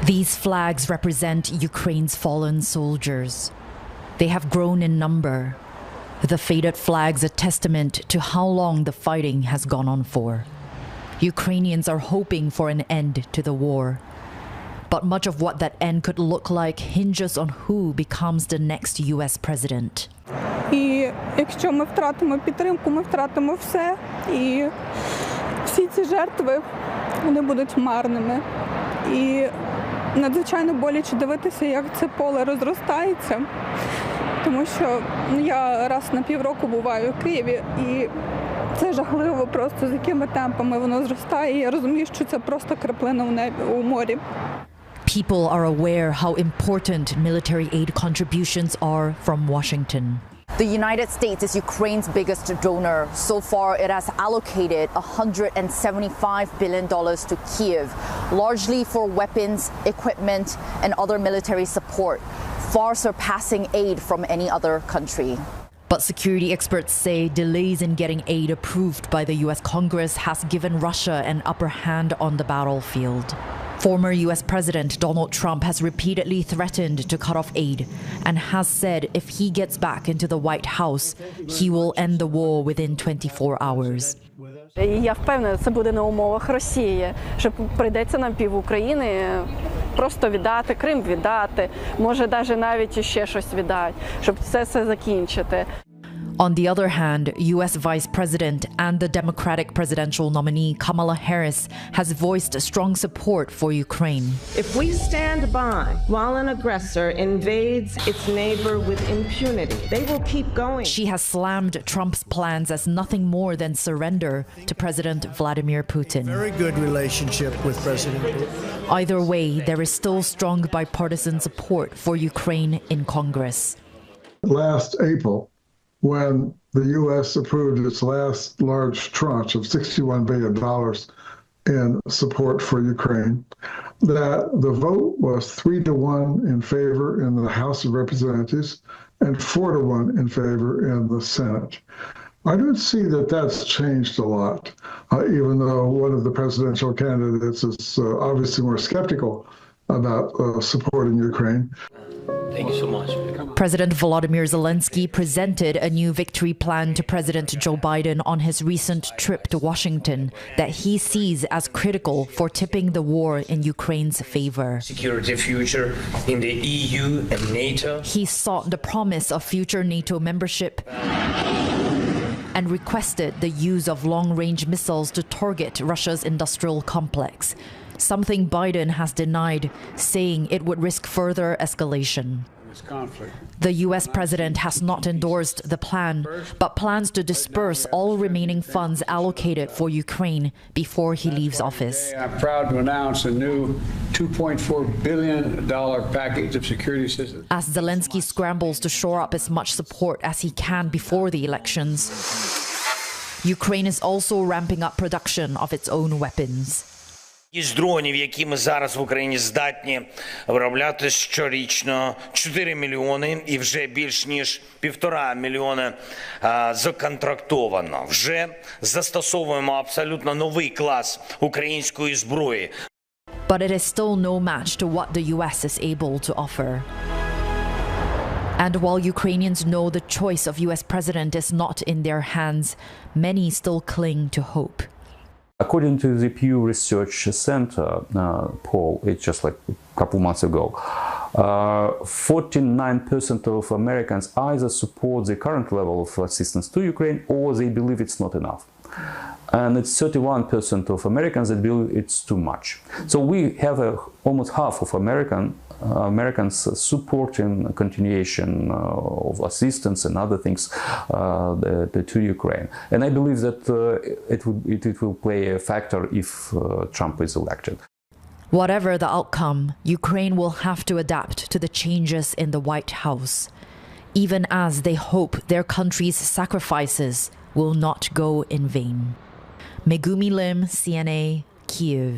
These flags represent Ukraine's fallen soldiers. They have grown in number. The faded flags a testament to how long the fighting has gone on for. Ukrainians are hoping for an end to the war. But much of what that end could look like hinges on who becomes the next US president. І якщо ми втратимо підтримку, ми втратимо все. І всі ці жертви, вони будуть марними. І надзвичайно боляче дивитися, як це поле розростається. Тому що я раз на півроку буваю в Києві, і це жахливо просто, з якими темпами воно зростає. І я розумію, що це просто краплина у морі. People are aware how important military aid contributions are from Washington. The United States is Ukraine's biggest donor. So far, it has allocated $175 billion to Kyiv, largely for weapons, equipment, and other military support, far surpassing aid from any other country. But security experts say delays in getting aid approved by the US Congress has given Russia an upper hand on the battlefield. Former US President Donald Trump has repeatedly threatened to cut off aid and has said if he gets back into the White House, he will end the war within 24 hours. Я впевнена, це буде на умовах Росії, що прийдеться нам пів України просто віддати, Крим віддати, може навіть ще щось віддати, щоб це все закінчити. On the other hand, US Vice President and the Democratic presidential nominee Kamala Harris has voiced strong support for Ukraine. If we stand by while an aggressor invades its neighbor with impunity, they will keep going. She has slammed Trump's plans as nothing more than surrender to President Vladimir Putin. Very good relationship with President Putin. Either way, there is still strong bipartisan support for Ukraine in Congress. Last April, when the U.S. approved its last large tranche of $61 billion in support for Ukraine, that the vote was 3-1 in favor in the House of Representatives and 4-1 in favor in the Senate. I don't see that that's changed a lot, even though one of the presidential candidates is obviously more skeptical about supporting Ukraine. Thank you so much. President Volodymyr Zelensky presented a new victory plan to President Joe Biden on his recent trip to Washington that he sees as critical for tipping the war in Ukraine's favor. Security future in the EU and NATO. He sought the promise of future NATO membership and requested the use of long-range missiles to target Russia's industrial complex, something Biden has denied, saying it would risk further escalation. The US president has not endorsed the plan, but plans to disperse all remaining funds allocated for Ukraine before he leaves office. I'm proud to announce a new $2.4 billion package of security assistance. As Zelensky scrambles to shore up as much support as he can before the elections, Ukraine is also ramping up production of its own weapons. Із дронів, які ми зараз в Україні здатні виробляти щорічно 4 мільйони і вже більш ніж 1,5 мільйона законтрактовано. Вже застосовуємо абсолютно новий клас української зброї. But it is still no match to what the US is able to offer. And while Ukrainians know the choice of US president is not in their hands, many still cling to hope. According to the Pew Research Center poll, it's just like a couple months ago, 49% of Americans either support the current level of assistance to Ukraine or they believe it's not enough. And it's 31% of Americans that believe it's too much. So we have almost half of Americans supporting continuation of assistance and other things to Ukraine. And I believe that it will play a factor if Trump is elected. Whatever the outcome, Ukraine will have to adapt to the changes in the White House, even as they hope their country's sacrifices will not go in vain. Megumi Lim, CNA, Kyiv.